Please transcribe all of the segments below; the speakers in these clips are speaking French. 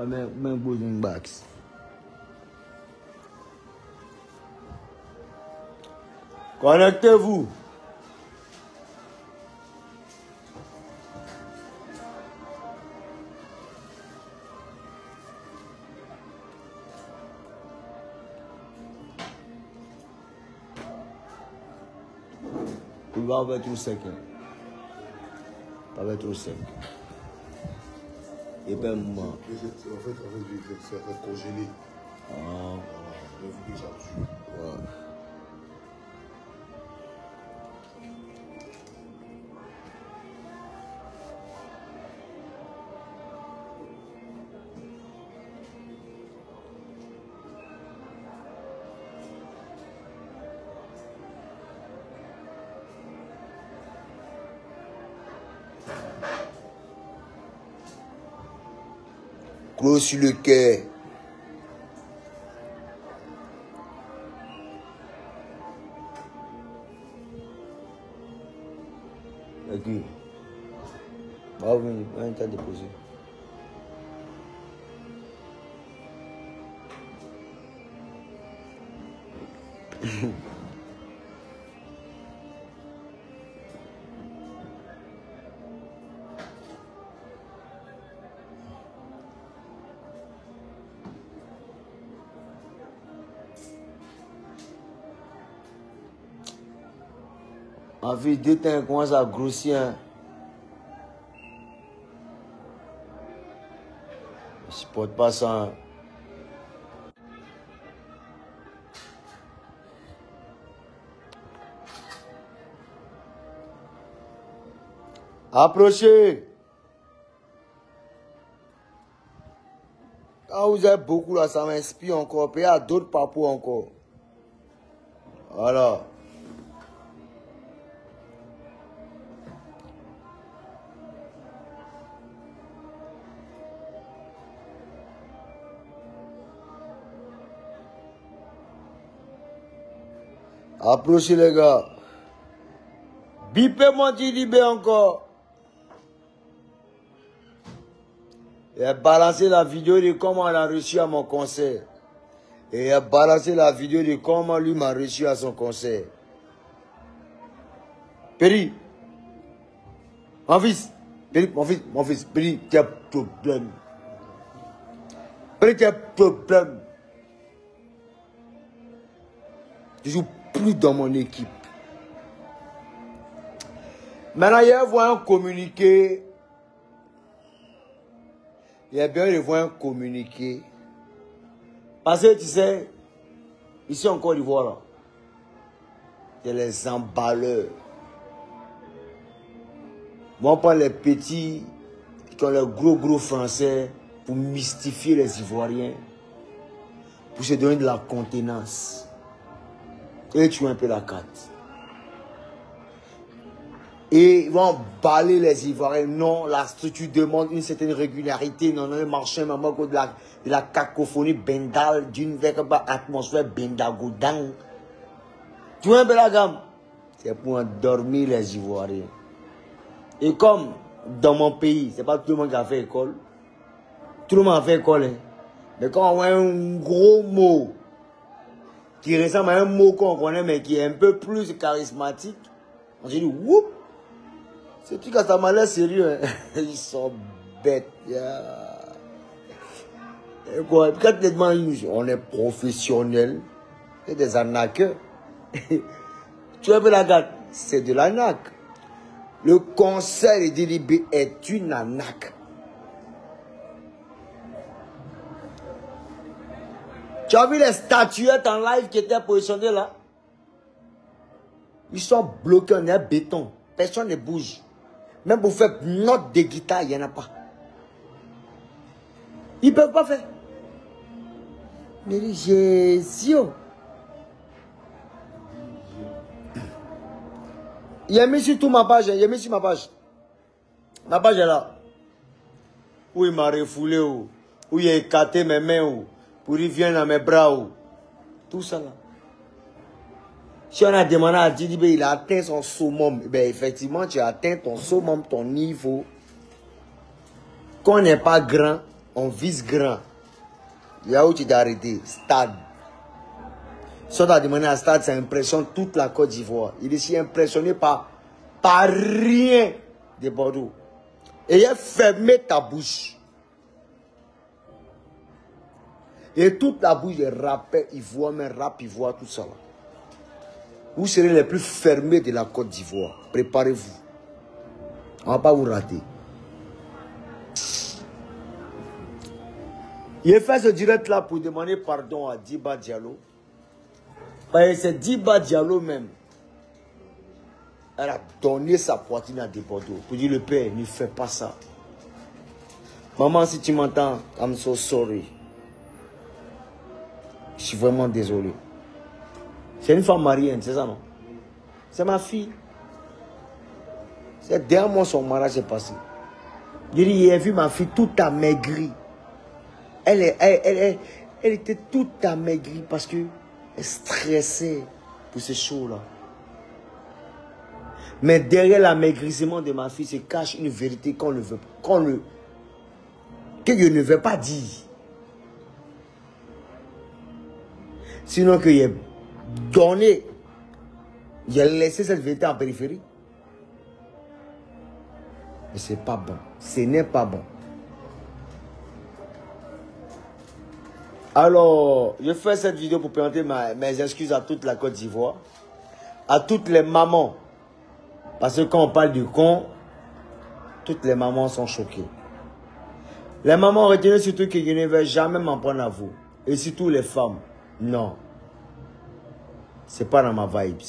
Même Boudin Bax. Connectez-vous. Il va avoir tout sec. Pas avec trop sec. Et ben moi. En fait, ça va congeler. Ah. Ouais. Clos sur le quai. Ok. Va venir, va t'as déposé. En vie, deux temps commence à grossir. Hein. Je ne supporte pas ça. Hein. Approchez. Quand vous êtes beaucoup là, ça m'inspire encore. Puis il y a d'autres papous encore. Voilà. Approchez les gars. Bipez-moi dit libé encore. Il a balancé la vidéo de comment il a reçu à mon concert. Et il a balancé la vidéo de comment lui m'a reçu à son concert. Péri. Mon fils. Péri, mon fils. Péri, tu as problème. Péri, tu as problème. Je joue plus dans mon équipe. Maintenant, il y a un communiqué. Il y a bien de voir un communiqué. Parce que tu sais, ici en Côte d'Ivoire, il y a les emballeurs. Moi, on prend les petits qui ont les gros français pour mystifier les Ivoiriens, pour se donner de la contenance. Et tu as un peu la carte. Et ils vont emballer les Ivoiriens. Non, la structure demande une certaine régularité. Non, le marché, maman, de la cacophonie bendal, d'une véritable atmosphère bendagoudang. Tu vois un peu la gamme? C'est pour endormir les Ivoiriens. Et comme dans mon pays, c'est pas tout le monde qui a fait école. Tout le monde a fait école. Hein. Mais quand on voit un gros mot qui ressemble à un mot qu'on connaît, mais qui est un peu plus charismatique, on se dit, whoop! C'est tout quand ça m'a l'air sérieux. Hein. Ils sont bêtes. Yeah. Et quoi? Quand tu demandes, on est professionnel. C'est des arnaqueurs. Tu vois la date? C'est de l'arnaque. Le conseil de délibé est une arnaque. Tu as vu les statuettes en live qui étaient positionnées là? Ils sont bloqués en air béton. Personne ne bouge. Même pour faire une note de guitare, il n'y en a pas. Ils ne peuvent pas faire. Mais Jésus. Il a mis sur toute ma page. Il a mis sur ma page. Ma page est là. Où il m'a refoulé. Où il a écarté mes mains. Pour qu'il vienne dans mes bras. Tout ça là. Si on a demandé à Didi, il a atteint son summum. Ben, effectivement, tu as atteint ton summum, ton niveau. Quand on n'est pas grand, on vise grand. Il y a où tu t'es arrêté? Stade. Si on t'a demandé à stade, ça impressionne toute la Côte d'Ivoire. Il est si impressionné par rien de Bordeaux. Et il a fermé ta bouche. Et toute la bouche des rappeurs ivoiriens, même rap ivoire, tout ça là. Vous serez les plus fermés de la Côte d'Ivoire. Préparez-vous. On ne va pas vous rater. Il a fait ce direct là pour demander pardon à Diba Diallo. Parce que c'est Diba Diallo même. Elle a donné sa poitrine à Bordeaux pour dire le père, ne fais pas ça. Maman, si tu m'entends, I'm so sorry. Je suis vraiment désolé. C'est une femme mariée, c'est ça non? C'est ma fille. C'est derrière moi son mariage est passé. J'ai vu ma fille toute amaigrie. Elle était toute amaigrie parce que elle stressait pour ces shows-là. Mais derrière l'amaigrissement de ma fille se cache une vérité qu'on ne veut pas. Que je ne veux pas dire. Sinon que j'ai donné, j'ai laissé cette vérité en périphérie. Mais c'est pas bon. Ce n'est pas bon. Alors, je fais cette vidéo pour présenter mes excuses à toute la Côte d'Ivoire. À toutes les mamans. Parce que quand on parle du con, toutes les mamans sont choquées. Les mamans, retenez surtout que je ne vais jamais m'en prendre à vous. Et surtout les femmes. Non. C'est pas dans ma vibes.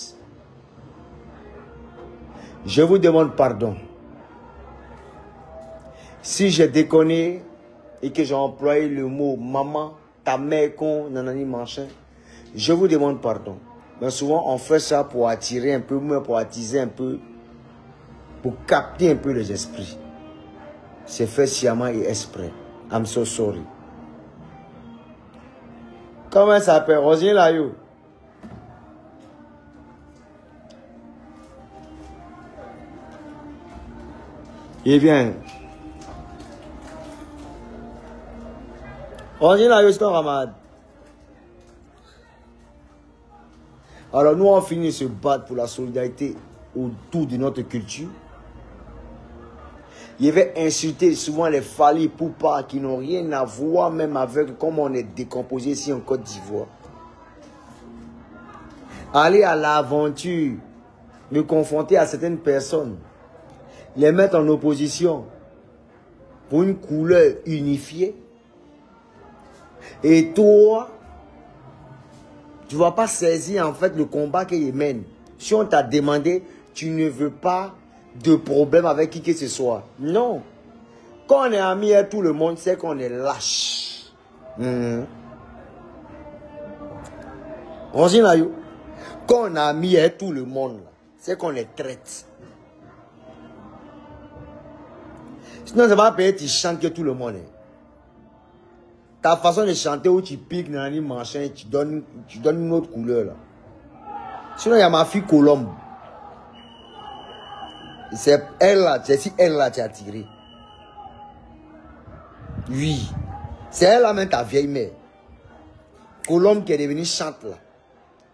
Je vous demande pardon. Si j'ai déconné et que j'ai employé le mot maman, ta mère con, nanani machin, je vous demande pardon. Mais souvent on fait ça pour attirer un peu, pour attiser un peu, pour capter un peu les esprits. C'est fait sciemment et exprès. I'm so sorry. Comment ça s'appelle? Rosine là, yo. Il vient. Rosine là, yo, c'est un ramad. Alors nous, on finit de se battre pour la solidarité autour de notre culture. Il va insulter souvent les Fally Poupa qui n'ont rien à voir même avec comment on est décomposé ici en Côte d'Ivoire. Aller à l'aventure, me confronter à certaines personnes, les mettre en opposition pour une couleur unifiée. Et toi, tu ne vas pas saisir en fait le combat qu'ils mènent. Si on t'a demandé, tu ne veux pas de problème avec qui que ce soit. Non. Quand on est amis à tout le monde, c'est qu'on est lâche. Quand on est amis à tout le monde, c'est qu'on est traite. Sinon, ça va payer, tu chantes que tout le monde est. Ta façon de chanter où tu piques dans les machin, tu donnes une autre couleur là. Sinon, il y a ma fille Colombe. C'est elle là, c'est si elle là tu as tiré. Oui. C'est elle là même ta vieille mère. Colombe qui est devenue chante là.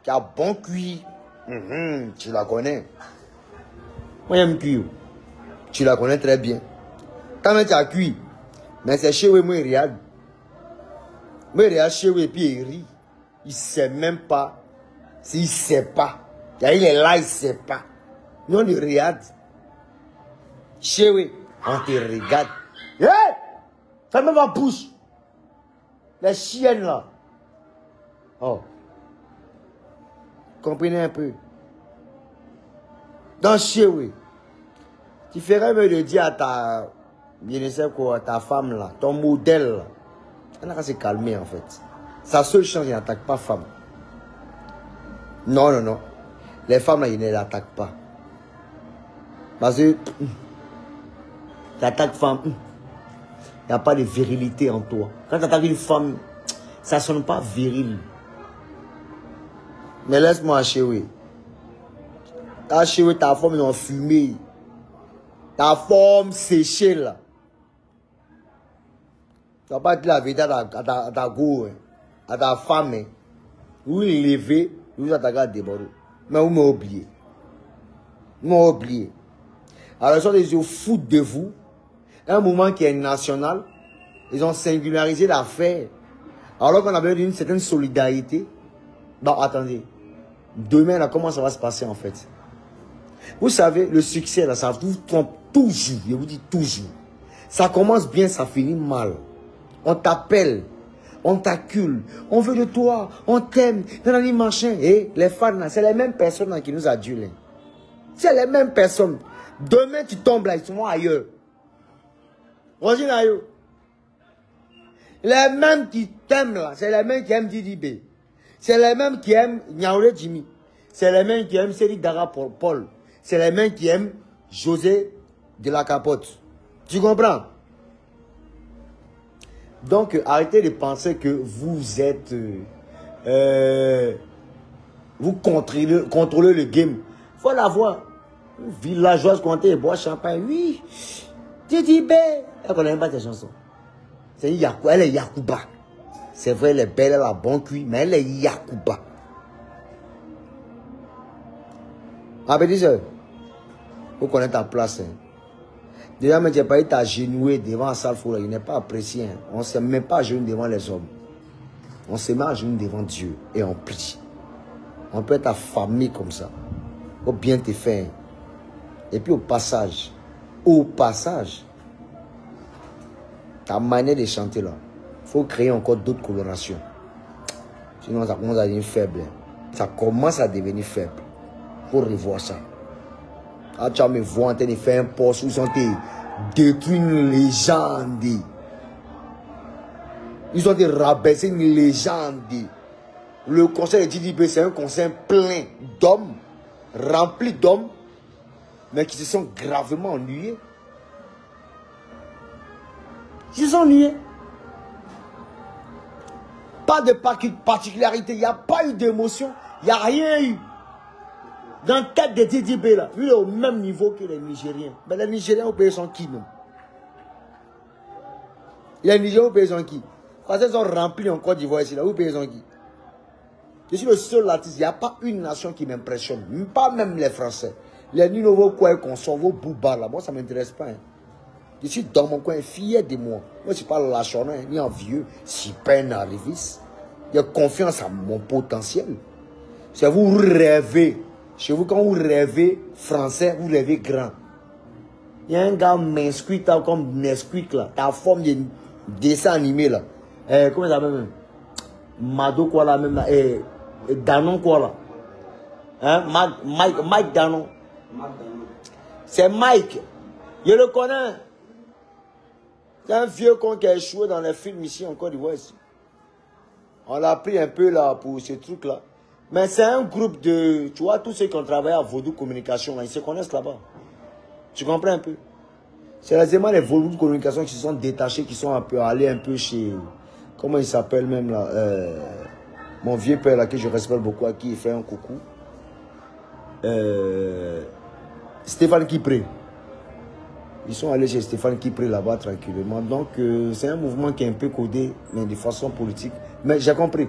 Qui a bon cuit. Tu la connais. Moi j'aime cuire. Tu la connais très bien. Quand même tu as cuit. Mais c'est chez moi il regarde. Moi il regarde chez moi et puis il rit. Il sait même pas. S'il sait pas. Il est là, il sait pas. Nous on le regarde. Chérie, on te regarde. Hé! Ferme ma bouche. Les chiennes là. Oh. Comprenez un peu. Donc chérie, tu ferais mieux de dire à ta, je ne sais quoi, à ta femme là, ton modèle là. Elle n'a qu'à se calmer en fait. Sa seule chance, il n'attaque pas femme. Non, non, non. Les femmes là, ils ne l'attaquent pas. Parce que tu attaques femme, il n'y a pas de virilité en toi. Quand tu attaques une femme, ça ne sonne pas viril. Mais laisse-moi chérie. Ta chérie, ta forme est en fumée. Ta forme séchée là. vas pas dire la vérité à ta go, à ta femme. Hein. Vous levez, vous attaquez à Bordeaux. Mais vous m'avez oublié. Vous m'avez oublié. Alors, ils se foutent de vous. Un mouvement qui est national, ils ont singularisé l'affaire. Alors qu'on avait une certaine solidarité. Bon, attendez. Demain, là, comment ça va se passer en fait? Vous savez, le succès, là, ça vous trompe toujours. Je vous dis toujours. Ça commence bien, ça finit mal. On t'appelle, on t'accule, on veut de toi, on t'aime, machin. Et les fans, c'est les mêmes personnes là, qui nous adulent. C'est les mêmes personnes. Demain, tu tombes là, ils sont ailleurs. Les mêmes qui t'aiment là, c'est les mêmes qui aiment Didi B. C'est les mêmes qui aiment Niaoulé Jimmy. C'est les mêmes qui aiment Cédric Dara Paul. C'est les mêmes qui aiment José de la Capote. Tu comprends? Donc, arrêtez de penser que vous êtes... vous contrôlez le game. Il faut l'avoir. Villageoise compter, boire champagne. Oui. Didi B. Elle ne connaît même pas tes chansons. C'est elle est Yakuba. C'est vrai, elle est belle, elle a bon cuit, mais elle est Yakuba. Ah, petit soeur, faut connaître ta place. Hein. Déjà, mais tu n'as pas été agenouillé devant un sale four, il n'est pas apprécié. Hein. On ne se met pas à genoux devant les hommes. On se met à genoux devant Dieu et on prie. On peut être affamé comme ça. Faut bien te faire. Et puis au passage, ta manière de chanter là, il faut créer encore d'autres colorations. Sinon, ça commence à devenir faible. Ça commence à devenir faible. Il faut revoir ça. Ah, tu vas me voir en train de faire un poste où ils ont détruit une légende. Ils ont rabaissé une légende. Le conseil de DDB, c'est un conseil plein d'hommes, rempli d'hommes, mais qui se sont gravement ennuyés. Ils se sont ennuyés. Pas de particularité, il n'y a pas eu d'émotion, il n'y a rien eu. Dans la tête de DDB, là, lui est au même niveau que les Nigériens. Mais les Nigériens, au pays sont qui, même? Les Nigériens, au pays sont qui? Parce qu'ils sont remplis en Côte d'Ivoire ici, là, au pays sont qui? Je suis le seul artiste, il n'y a pas une nation qui m'impressionne. Pas même les Français. Les nouveaux coins qu'on sort, vos boubas, là, moi, ça ne m'intéresse pas. Hein. Je suis dans mon coin, fier de moi. Moi, je ne suis pas lâchonnant, ni en vieux, si peine arriviste. J'ai confiance en mon potentiel. C'est vous rêvez. Chez vous, quand vous rêvez français, vous rêvez grand. Il y a un gars Nesquik, comme Nesquik, là. T'as forme de dessin animé, là. Comment ça s'appelle même? Mado, quoi, là, même, là. Danon, quoi, là. Hein? Mike Danon. C'est Mike. Je le connais. C'est un vieux con qui a échoué dans les films ici en Côte d'Ivoire. On l'a pris un peu, là, pour ce truc-là. Mais c'est un groupe de... Tu vois, tous ceux qui ont travaillé à Vaudou Communication, là, ils se connaissent là-bas. Tu comprends un peu? C'est réellement les Vaudou Communication qui se sont détachés, qui sont allés un peu chez... Comment il s'appelle même là mon vieux père, là, que je respecte beaucoup, à qui il fait un coucou. Stéphane Kipré. Ils sont allés chez Stéphane Kipré là-bas tranquillement. Donc, c'est un mouvement qui est un peu codé, mais de façon politique. Mais j'ai compris.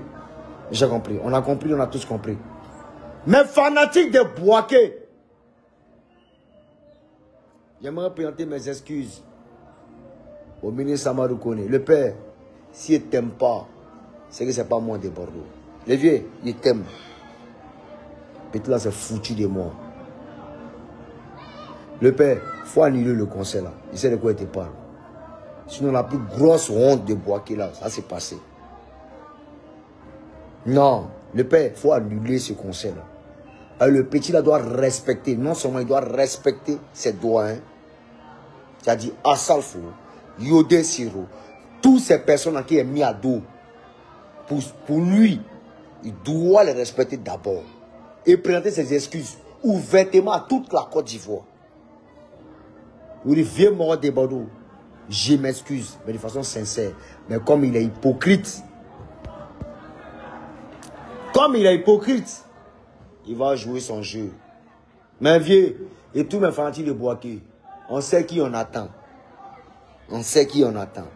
J'ai compris. On a compris, on a tous compris. Mais fanatique de Bouaké. J'aimerais présenter mes excuses au ministre Samadou Kone. Le père, s'il ne t'aime pas, c'est que ce n'est pas moi de Bordeaux. Le vieux, il t'aime. Petit là, c'est foutu de moi. Le père, il faut annuler le conseil là. Il sait de quoi il te parle. Sinon, la plus grosse honte de Bouaké là, ça s'est passé. Non, le père, il faut annuler ce conseil-là. Le petit là doit respecter, non seulement il doit respecter ses doigts, c'est-à-dire Assalfo, Yodé Siro, toutes ces personnes qui sont mis à dos, pour lui, il doit les respecter d'abord et présenter ses excuses ouvertement à toute la Côte d'Ivoire. Il vient mort de Bordeaux, je m'excuse, mais de façon sincère, mais comme il est hypocrite, il va jouer son jeu. Mais vieux, et tous mes fanatiques de Bouaké, on sait qui on attend. On sait qui on attend.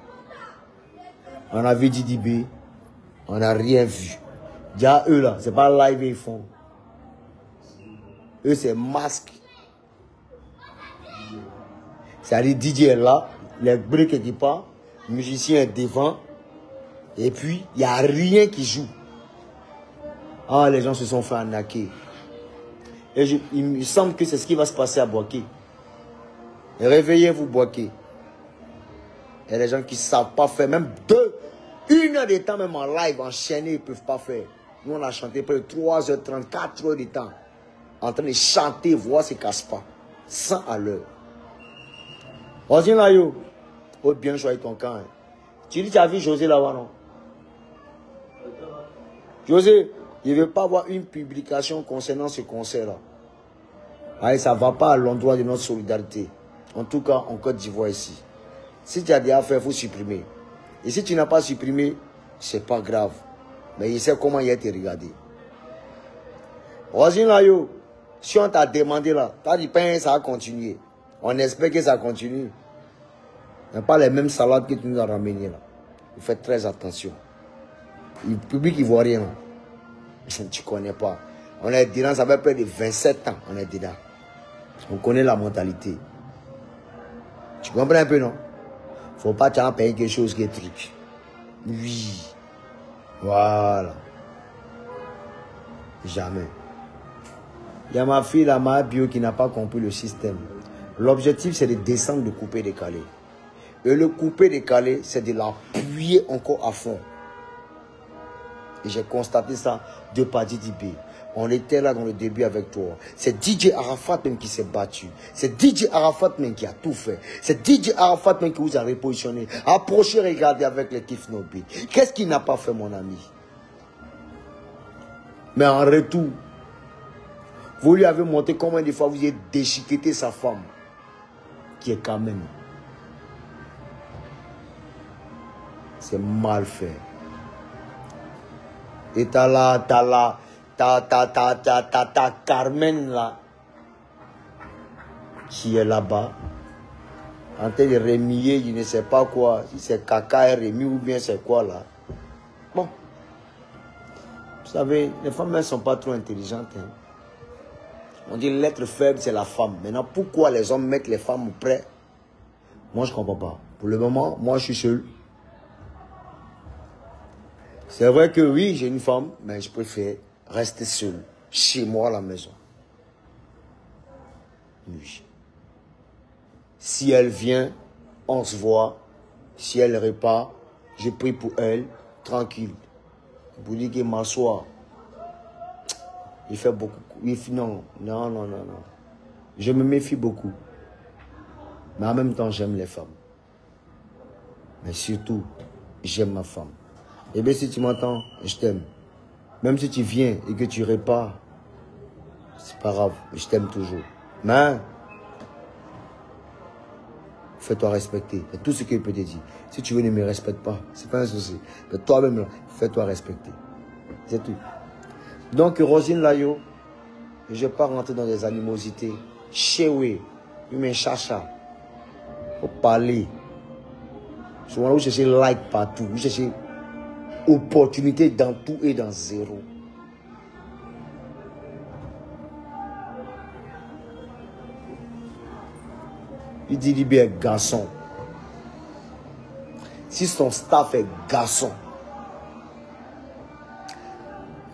On a vu Didi B. On n'a rien vu. Déjà, eux là, c'est pas live ils font. Eux, c'est masque. C'est-à-dire, DJ est là, les briques qui partent, le musicien est devant, et puis, il n'y a rien qui joue. Ah, les gens se sont fait arnaquer. Et il me semble que c'est ce qui va se passer à Boaké. Réveillez-vous, Boaké. Il y a des gens qui ne savent pas faire, même 1 heure de temps, même en live, enchaîné, ils ne peuvent pas faire. Nous, on a chanté près de 3h30, 4 heures de temps, en train de chanter, voix ne se casse pas, 100 à l'heure. Vas-y là, yo. Oh, bien choisi ton camp. Hein. Tu dis, tu as vu José là-bas, non? José, il ne veut pas avoir une publication concernant ce concert-là. Allez, ça ne va pas à l'endroit de notre solidarité. En tout cas, en Côte d'Ivoire ici. Si tu as des affaires, il faut supprimer. Et si tu n'as pas supprimé, c'est pas grave. Mais il sait comment il a été regardé. Vas-y là, yo. Si on t'a demandé là, tu as dit, ça va continuer. On espère que ça continue. Mais pas les mêmes salades que tu nous as ramenées là. Vous faites très attention. Le public ivoirien, tu ne connais pas. On est dedans, ça fait près de 27 ans. On est dedans. On connaît la mentalité. Tu comprends un peu, non? Faut pas t'en payer quelque chose qui est truc. Oui. Voilà. Jamais. Il y a ma fille là, ma bio, qui n'a pas compris le système. L'objectif, c'est de descendre le coupé-décalé. Et le coupé-décalé, c'est de l'appuyer encore à fond. Et j'ai constaté ça de par Didi B. On était là dans le début avec toi. C'est DJ Arafat même qui s'est battu. C'est DJ Arafat même qui a tout fait. C'est DJ Arafat même qui vous a repositionné. Approchez, regardez avec les Kif Nobi. Qu'est-ce qu'il n'a pas fait, mon ami? Mais en retour, vous lui avez montré combien de fois vous avez déchiqueté sa femme. Qui est quand même. C'est mal fait. Et t'as Carmen là, qui est là-bas, en train de remuer, je ne sais pas quoi, si c'est caca et remis ou bien c'est quoi là. Bon, vous savez, les femmes, elles ne sont pas trop intelligentes. Hein. On dit l'être faible, c'est la femme. Maintenant, pourquoi les hommes mettent les femmes près? Moi, je ne comprends pas. Pour le moment, moi, je suis seul. C'est vrai que oui, j'ai une femme, mais je préfère rester seul, chez moi à la maison. Oui. Si elle vient, on se voit. Si elle repart, je prie pour elle, tranquille. Pour dire qu'il m'assoit. Il fait beaucoup. Non. Je me méfie beaucoup. Mais en même temps, j'aime les femmes. Mais surtout, j'aime ma femme. Eh bien, si tu m'entends, je t'aime. Même si tu viens et que tu repars, c'est pas grave, je t'aime toujours. Mais, fais-toi respecter. C'est tout ce qu'il peut te dire. Si tu veux ne me respecte pas, c'est pas un souci. Mais toi-même, fais-toi respecter. C'est tout. Donc, Rosine Layo, je ne vais pas rentrer dans des animosités. Chewe, humain chacha. Faut parler. Souvent, vous cherchez like partout. Vous cherchez opportunité dans tout et dans zéro. Il dit Libé est garçon. Si son staff est garçon,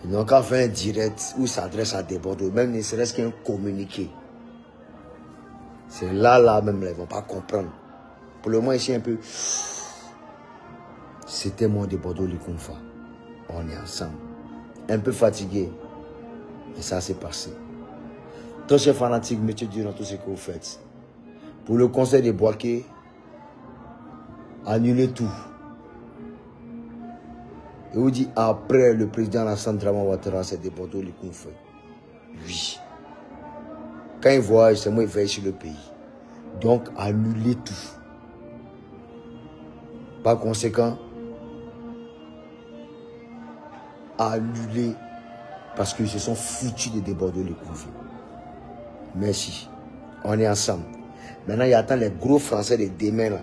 ils n'ont qu'à faire un direct où il s'adresse à des bordeaux, même ne serait-ce qu'un communiqué. C'est là même, ils ne vont pas comprendre. Pour le moment, ici un peu. C'était moi de Bordeaux le Konfa. On est ensemble. Un peu fatigué. Et ça s'est passé. Très cher fanatique, mettez Dieu dans tout ce que vous faites. Pour le conseil de Boaké, annulez tout. Et vous dit après le président Alassane Dramane Ouattara, c'est de Bordeaux le Konfa. Oui. Quand il voyage, c'est moi qui veille sur le pays. Donc, annulez tout. Par conséquent, annulés parce qu'ils se sont foutus de déborder le conflit. Merci. On est ensemble. Maintenant, il attend les gros Français de demain là.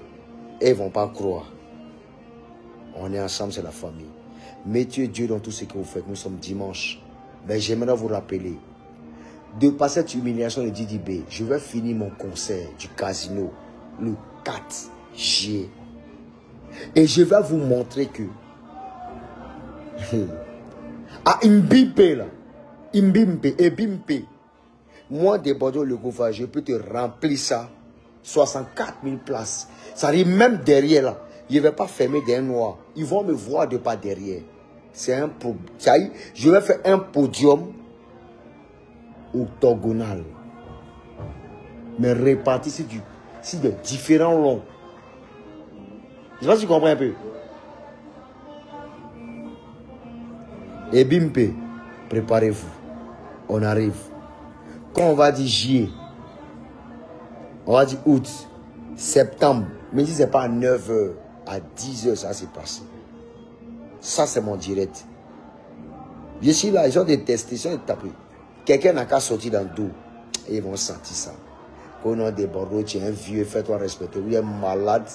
Et ils ne vont pas croire. On est ensemble, c'est la famille. Mettez Dieu dans tout ce que vous faites. Nous sommes dimanche. Mais j'aimerais vous rappeler, de par cette humiliation de Didi B, je vais finir mon concert du casino le 4 juillet. Et je vais vous montrer que à Imbimpe là, Imbimpe et Bimpe, moi de Bordeaux le Gouffre, je peux te remplir ça 64 000 places. Ça arrive même derrière là. Je ne vais pas fermer des noirs. Ils vont me voir de pas derrière. C'est un problème. Je vais faire un podium octogonal. Mais réparti sur des différents longs. Je ne sais pas si tu comprends un peu. Et Bimpe, préparez-vous. On arrive. Quand on va dire juillet, on va dire août, septembre, mais si ce n'est pas à 9h, à 10h, ça s'est passé. Ça, c'est mon direct. Je suis là, ils ont détesté, ils ont tapé. Quelqu'un n'a qu'à sortir dans le dos. Et ils vont sentir ça. Au nom des Bordeaux, tu es un vieux, fais-toi respecter. Vous êtes malade.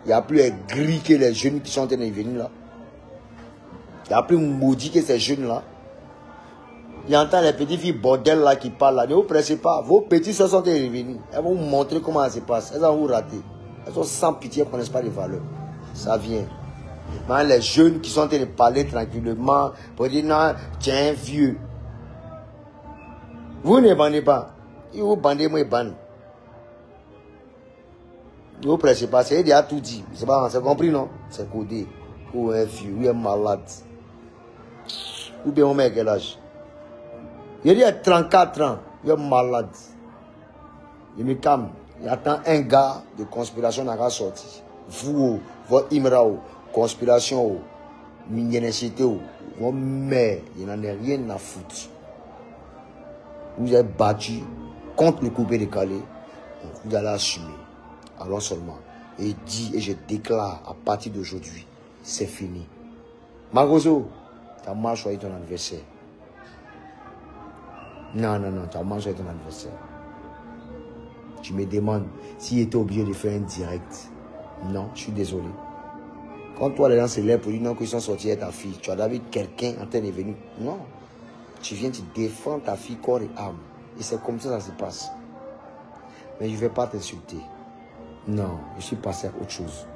Il n'y a plus les gris que les jeunes qui sont en train de venir là. Il n'y a plus maudit que ces jeunes-là. Il entend les petites filles bordel là qui parlent là. Ne vous pressez pas. Vos petits soeurs sont en train de venir. Elles vont vous montrer comment ça se passe. Elles vont vous rater. Elles sont sans pitié, elles ne connaissent pas les valeurs. Ça vient. Maintenant, les jeunes qui sont en train de parler tranquillement, pour dire non, tu es un vieux. Vous ne bandez pas. Ils vous bandez, moi, ils bandent. Ne vous pressez pas. C'est déjà tout dit. C'est compris, non? C'est codé. Ou un vieux, ou un malade. Ou bien on met quel âge? Il y a 34 ans, il est malade. Il me calme. Il attend un gars de conspiration qui a sorti. Vous, votre Imrao, conspiration, mignonité, votre mère, il n'en a rien à foutre. Vous êtes battu contre le coupé décalé. Vous allez assumer. Alors seulement. Et dit, et je déclare à partir d'aujourd'hui, c'est fini. Magozo, tu as mal choisi ton adversaire. Non, tu as mal choisi ton adversaire. Tu me demandes s'il était obligé de faire un direct. Non, je suis désolé. Quand toi, les gens se lèvent pour dire non, qu'ils sont sortis avec ta fille, tu as d'abord quelqu'un en train de venir. Non. Tu viens, tu défends ta fille corps et âme. Et c'est comme ça que ça se passe. Mais je ne vais pas t'insulter. Non, je suis passé à autre chose.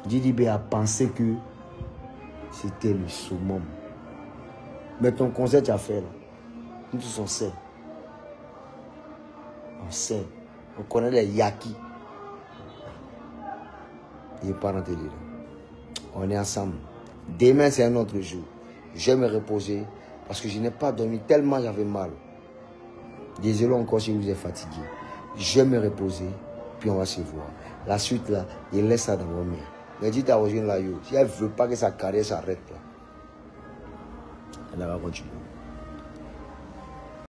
Didi B a pensé que c'était le summum. Mais ton concert, tu as fait là. Nous tous on sait. On sait. On connaît les yakis. Il n'est pas dans tes livres. On est ensemble. Demain, c'est un autre jour. Je vais me reposer parce que je n'ai pas dormi tellement j'avais mal. Désolé encore si vous êtes fatigué. Je vais me reposer, puis on va se voir. La suite là, il laisse ça dans vos mains. Mais dites à Rosine là, si elle ne veut pas que sa carrière s'arrête là, elle va continuer.